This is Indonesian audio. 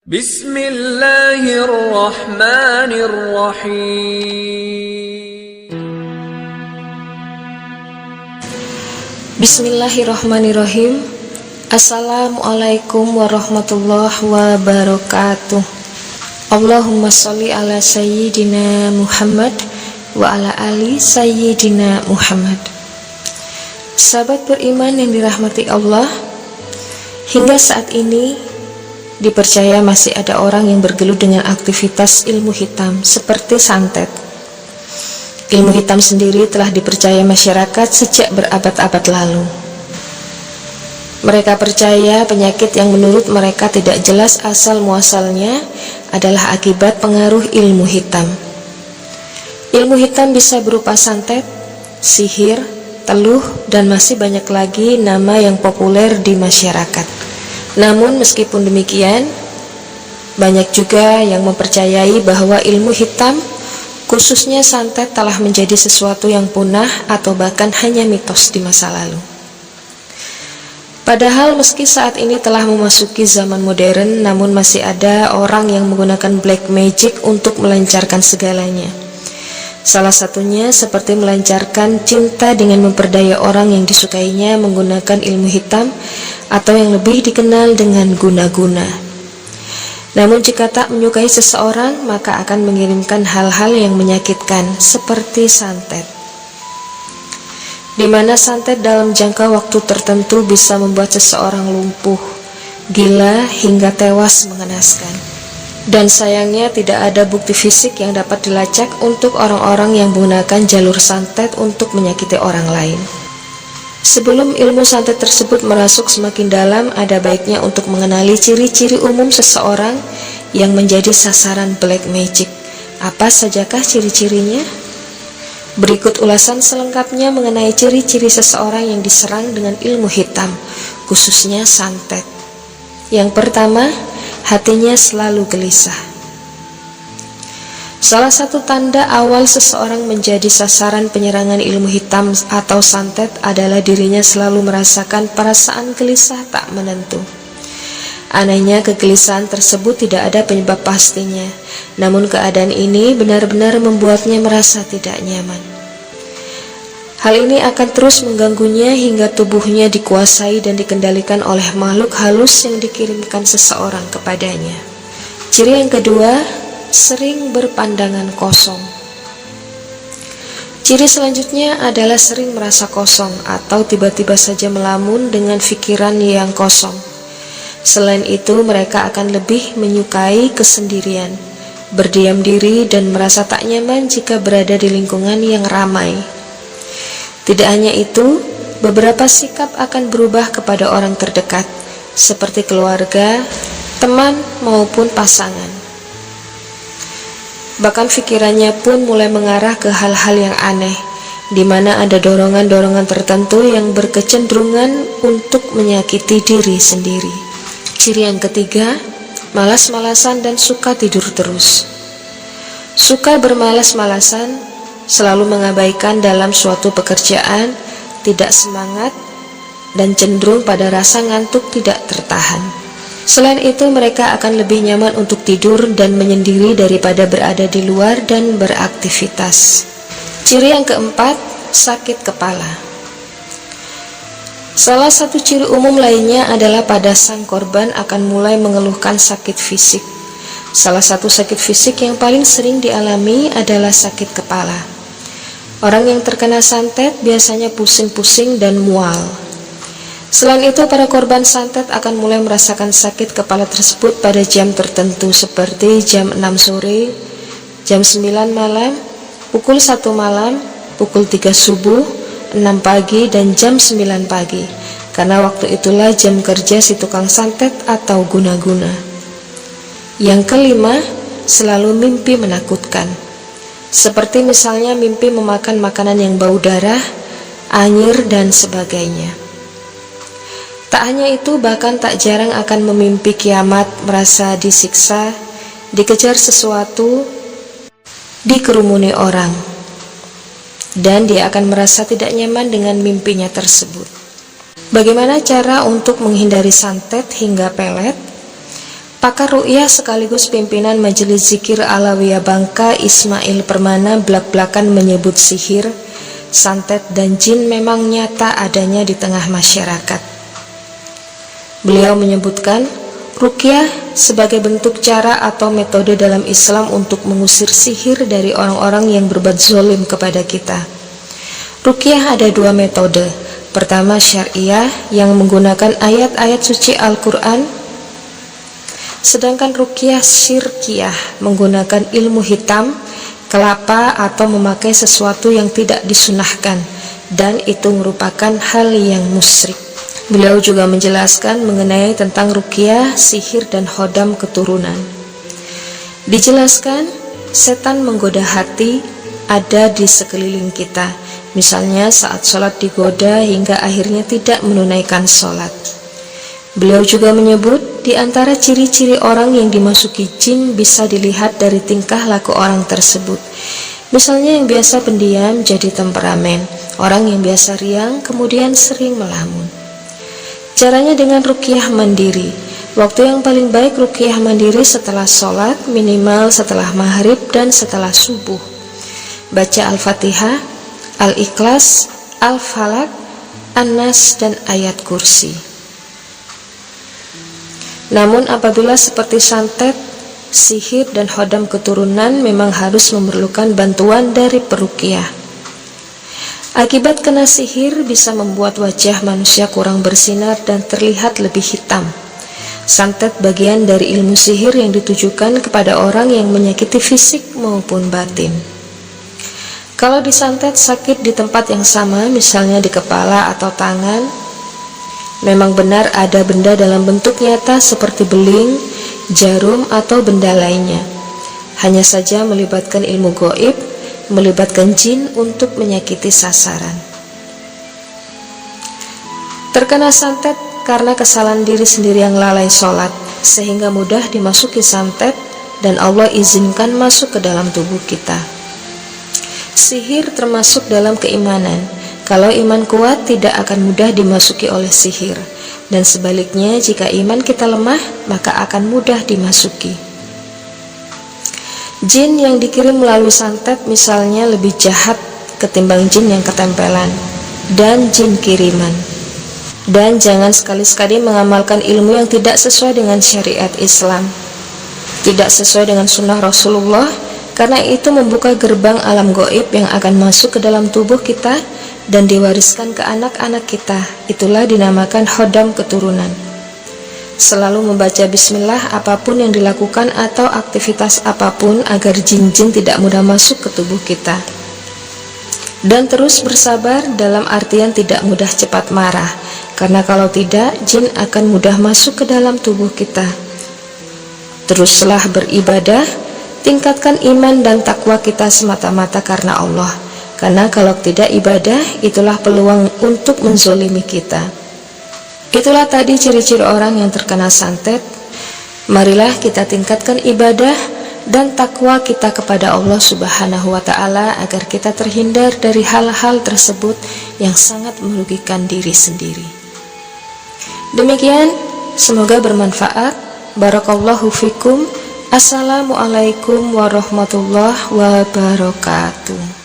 Bismillahirrahmanirrahim. Bismillahirrahmanirrahim. Assalamualaikum warahmatullahi wabarakatuh. Allahumma sholli ala sayyidina Muhammad wa ala ali sayyidina Muhammad. Sahabat beriman yang dirahmati Allah, hingga saat ini dipercaya masih ada orang yang bergelut dengan aktivitas ilmu hitam seperti santet. Ilmu hitam sendiri telah dipercaya masyarakat sejak berabad-abad lalu. Mereka percaya penyakit yang menurut mereka tidak jelas asal muasalnya adalah akibat pengaruh ilmu hitam. Ilmu hitam bisa berupa santet, sihir, teluh, dan masih banyak lagi nama yang populer di masyarakat. Namun meskipun demikian, banyak juga yang mempercayai bahwa ilmu hitam, khususnya santet, telah menjadi sesuatu yang punah atau bahkan hanya mitos di masa lalu. Padahal meski saat ini telah memasuki zaman modern, namun masih ada orang yang menggunakan black magic untuk melancarkan segalanya. Salah satunya seperti melancarkan cinta dengan memperdaya orang yang disukainya menggunakan ilmu hitam atau yang lebih dikenal dengan guna-guna. Namun jika tak menyukai seseorang, maka akan mengirimkan hal-hal yang menyakitkan seperti santet, di mana santet dalam jangka waktu tertentu bisa membuat seseorang lumpuh, gila, hingga tewas mengenaskan. Dan sayangnya tidak ada bukti fisik yang dapat dilacak untuk orang-orang yang menggunakan jalur santet untuk menyakiti orang lain. Sebelum ilmu santet tersebut merasuk semakin dalam, ada baiknya untuk mengenali ciri-ciri umum seseorang yang menjadi sasaran black magic. Apa sajakah ciri-cirinya? Berikut ulasan selengkapnya mengenai ciri-ciri seseorang yang diserang dengan ilmu hitam, khususnya santet. Yang pertama, hatinya selalu gelisah. Salah satu tanda awal seseorang menjadi sasaran penyerangan ilmu hitam atau santet adalah dirinya selalu merasakan perasaan gelisah tak menentu. Anehnya, kegelisahan tersebut tidak ada penyebab pastinya, namun keadaan ini benar-benar membuatnya merasa tidak nyaman. Hal ini akan terus mengganggunya hingga tubuhnya dikuasai dan dikendalikan oleh makhluk halus yang dikirimkan seseorang kepadanya. Ciri yang kedua, sering berpandangan kosong. Ciri selanjutnya adalah sering merasa kosong atau tiba-tiba saja melamun dengan pikiran yang kosong. Selain itu, mereka akan lebih menyukai kesendirian, berdiam diri, dan merasa tak nyaman jika berada di lingkungan yang ramai. Tidak hanya itu, beberapa sikap akan berubah kepada orang terdekat, seperti keluarga, teman, maupun pasangan. Bahkan pikirannya pun mulai mengarah ke hal-hal yang aneh, di mana ada dorongan-dorongan tertentu yang berkecenderungan untuk menyakiti diri sendiri. Ciri yang ketiga, malas-malasan dan suka tidur terus. Suka bermalas-malasan, selalu mengabaikan dalam suatu pekerjaan, tidak semangat, dan cenderung pada rasa ngantuk tidak tertahan. Selain itu, mereka akan lebih nyaman untuk tidur dan menyendiri daripada berada di luar dan beraktivitas. Ciri yang keempat, sakit kepala. Salah satu ciri umum lainnya adalah pada sang korban akan mulai mengeluhkan sakit fisik. Salah satu sakit fisik yang paling sering dialami adalah sakit kepala. Orang yang terkena santet biasanya pusing-pusing dan mual. Selain itu, para korban santet akan mulai merasakan sakit kepala tersebut pada jam tertentu seperti jam 6 sore, jam 9 malam, pukul 1 malam, pukul 3 subuh, 6 pagi, dan jam 9 pagi. Karena waktu itulah jam kerja si tukang santet atau guna-guna. Yang kelima, selalu mimpi menakutkan. Seperti misalnya mimpi memakan makanan yang bau darah, anyir, dan sebagainya. Tak hanya itu, bahkan tak jarang akan memimpi kiamat, merasa disiksa, dikejar sesuatu, dikerumuni orang, dan dia akan merasa tidak nyaman dengan mimpinya tersebut. Bagaimana cara untuk menghindari santet hingga pelet? Pakar ru'yah sekaligus pimpinan Majelis Zikir Alawiyah Bangka, Ismail Permana, blak-blakan menyebut sihir, santet, dan jin memang nyata adanya di tengah masyarakat. Beliau menyebutkan, ruqyah sebagai bentuk cara atau metode dalam Islam untuk mengusir sihir dari orang-orang yang berbuat zalim kepada kita. Ruqyah ada dua metode. Pertama, syariah yang menggunakan ayat-ayat suci Al-Quran, sedangkan ruqyah syirkiyah menggunakan ilmu hitam, kelapa, atau memakai sesuatu yang tidak disunahkan, dan itu merupakan hal yang musyrik. Beliau juga menjelaskan mengenai tentang ruqyah, sihir, dan hodam keturunan. Dijelaskan, setan menggoda hati ada di sekeliling kita, misalnya saat sholat digoda hingga akhirnya tidak menunaikan sholat. Beliau juga menyebut di antara ciri-ciri orang yang dimasuki jin bisa dilihat dari tingkah laku orang tersebut. Misalnya yang biasa pendiam jadi temperamen, orang yang biasa riang kemudian sering melamun. Caranya dengan ruqyah mandiri. Waktu yang paling baik ruqyah mandiri setelah sholat, minimal setelah maghrib dan setelah subuh. Baca Al-Fatihah, Al-Ikhlas, Al-Falaq, An-Nas, dan ayat kursi. Namun apabila seperti santet, sihir, dan hodam keturunan memang harus memerlukan bantuan dari peruqyah. Akibat kena sihir bisa membuat wajah manusia kurang bersinar dan terlihat lebih hitam. Santet bagian dari ilmu sihir yang ditujukan kepada orang yang menyakiti fisik maupun batin. Kalau disantet sakit di tempat yang sama, misalnya di kepala atau tangan, memang benar ada benda dalam bentuk nyata seperti beling, jarum, atau benda lainnya. Hanya saja melibatkan ilmu gaib, melibatkan jin untuk menyakiti sasaran. Terkena santet karena kesalahan diri sendiri yang lalai sholat, sehingga mudah dimasuki santet dan Allah izinkan masuk ke dalam tubuh kita. Sihir termasuk dalam keimanan. Kalau iman kuat tidak akan mudah dimasuki oleh sihir, dan sebaliknya jika iman kita lemah maka akan mudah dimasuki. Jin yang dikirim melalui santet misalnya lebih jahat ketimbang jin yang ketempelan dan jin kiriman. Dan jangan sekali-sekali mengamalkan ilmu yang tidak sesuai dengan syariat Islam, tidak sesuai dengan sunnah Rasulullah, karena itu membuka gerbang alam gaib yang akan masuk ke dalam tubuh kita dan diwariskan ke anak-anak kita. Itulah dinamakan hodam keturunan. Selalu membaca bismillah apapun yang dilakukan atau aktivitas apapun agar jin-jin tidak mudah masuk ke tubuh kita. Dan terus bersabar dalam artian tidak mudah cepat marah, karena kalau tidak jin akan mudah masuk ke dalam tubuh kita. Teruslah beribadah, tingkatkan iman dan takwa kita semata-mata karena Allah. Karena kalau tidak ibadah, itulah peluang untuk menzolimi kita. Itulah tadi ciri-ciri orang yang terkena santet. Marilah kita tingkatkan ibadah dan takwa kita kepada Allah Subhanahu wa Ta'ala agar kita terhindar dari hal-hal tersebut yang sangat merugikan diri sendiri. Demikian, semoga bermanfaat. Barakallahu fikum. Assalamualaikum warahmatullahi wabarakatuh.